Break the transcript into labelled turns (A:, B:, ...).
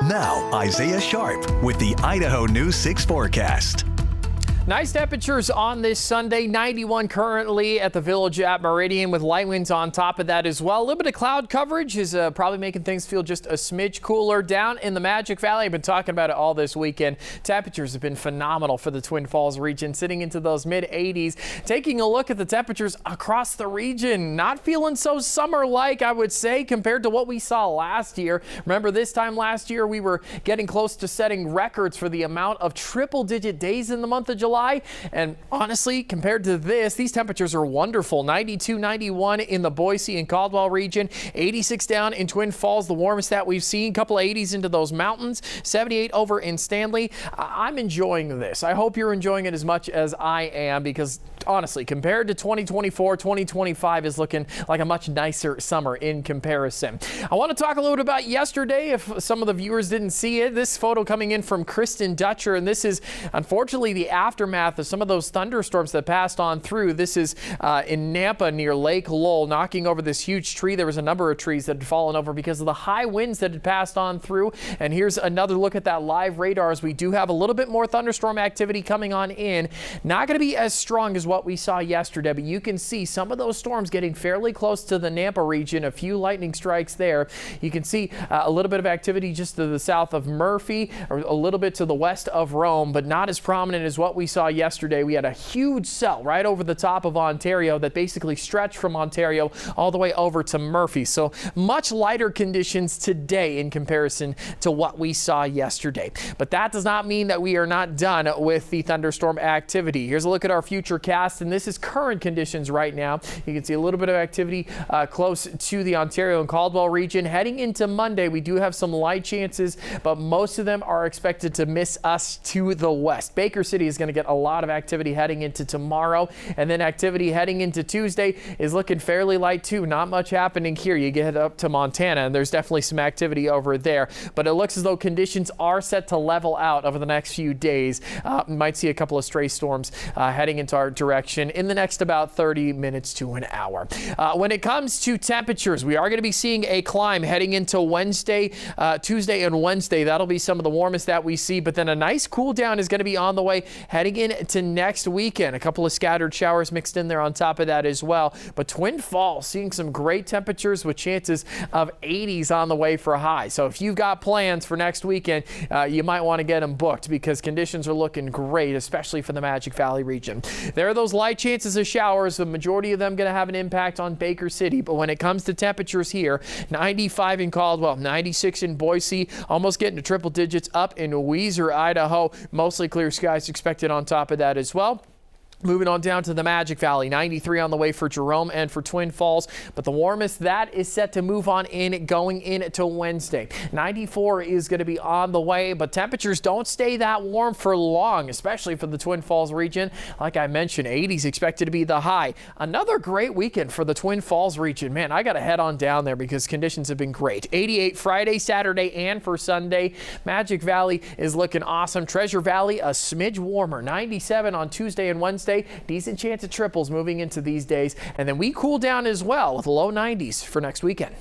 A: Now, Isaiah Sharp with the Idaho News 6 forecast.
B: Nice temperatures on this Sunday. 91 currently at the Village at Meridian with light winds on top of that as well. A little bit of cloud coverage is probably making things feel just a smidge cooler down in the Magic Valley. I've been talking about it all this weekend. Temperatures have been phenomenal for the Twin Falls region, sitting into those mid 80s. Taking a look at the temperatures across the region, not feeling so summer-like, I would say, compared to what we saw last year. Remember, this time last year we were getting close to setting records for the amount of triple-digit days in the month of July. And honestly, compared to this, these temperatures are wonderful. 92, 91 in the Boise and Caldwell region, 86 down in Twin Falls, the warmest that we've seen. Couple of 80s into those mountains, 78 over in Stanley. I'm enjoying this. I hope you're enjoying it as much as I am, because honestly, compared to 2024, 2025 is looking like a much nicer summer in comparison. I want to talk a little bit about yesterday, if some of the viewers didn't see it. This photo coming in from Kristen Dutcher, and this is unfortunately the aftermath of some of those thunderstorms that passed on through. This is in Nampa near Lake Lowell, knocking over this huge tree. There was a number of trees that had fallen over because of the high winds that had passed on through. And here's another look at that live radar as we do have a little bit more thunderstorm activity coming on in. Not going to be as strong as what we saw yesterday, but you can see some of those storms getting fairly close to the Nampa region. A few lightning strikes there. You can see a little bit of activity just to the south of Murphy, or a little bit to the west of Rome, but not as prominent as what we saw yesterday. We had a huge cell right over the top of Ontario that basically stretched from Ontario all the way over to Murphy. So much lighter conditions today in comparison to what we saw yesterday. But that does not mean that we are not done with the thunderstorm activity. Here's a look at our future cast, and this is current conditions right now. You can see a little bit of activity close to the Ontario and Caldwell region. Heading into Monday, we do have some light chances, but most of them are expected to miss us to the west. Baker City is going to get a lot of activity heading into tomorrow, and then activity heading into Tuesday is looking fairly light too. Not much happening here. You get up to Montana and there's definitely some activity over there, but it looks as though conditions are set to level out over the next few days. Might see a couple of stray storms heading into our direction in the next about 30 minutes to an hour. When it comes to temperatures, we are going to be seeing a climb heading into Wednesday, Tuesday and Wednesday. That'll be some of the warmest that we see, but then a nice cool down is going to be on the way heading into next weekend. A couple of scattered showers mixed in there on top of that as well. But Twin Falls seeing some great temperatures with chances of 80s on the way for a high. So if you've got plans for next weekend, you might want to get them booked because conditions are looking great, especially for the Magic Valley region. There are those light chances of showers. The majority of them going to have an impact on Baker City. But when it comes to temperatures here, 95 in Caldwell, 96 in Boise, almost getting to triple digits up in Weiser, Idaho. Mostly clear skies expected on top of that as well. Moving on down to the Magic Valley, 93 on the way for Jerome and for Twin Falls, but the warmest that is set to move on in going into Wednesday. 94 is going to be on the way, but temperatures don't stay that warm for long, especially for the Twin Falls region. Like I mentioned, 80s expected to be the high. Another great weekend for the Twin Falls region. Man, I got to head on down there because conditions have been great. 88 Friday, Saturday, and for Sunday. Magic Valley is looking awesome. Treasure Valley, a smidge warmer. 97 on Tuesday and Wednesday. Decent chance of triples moving into these days. And then we cool down as well with low 90s for next weekend.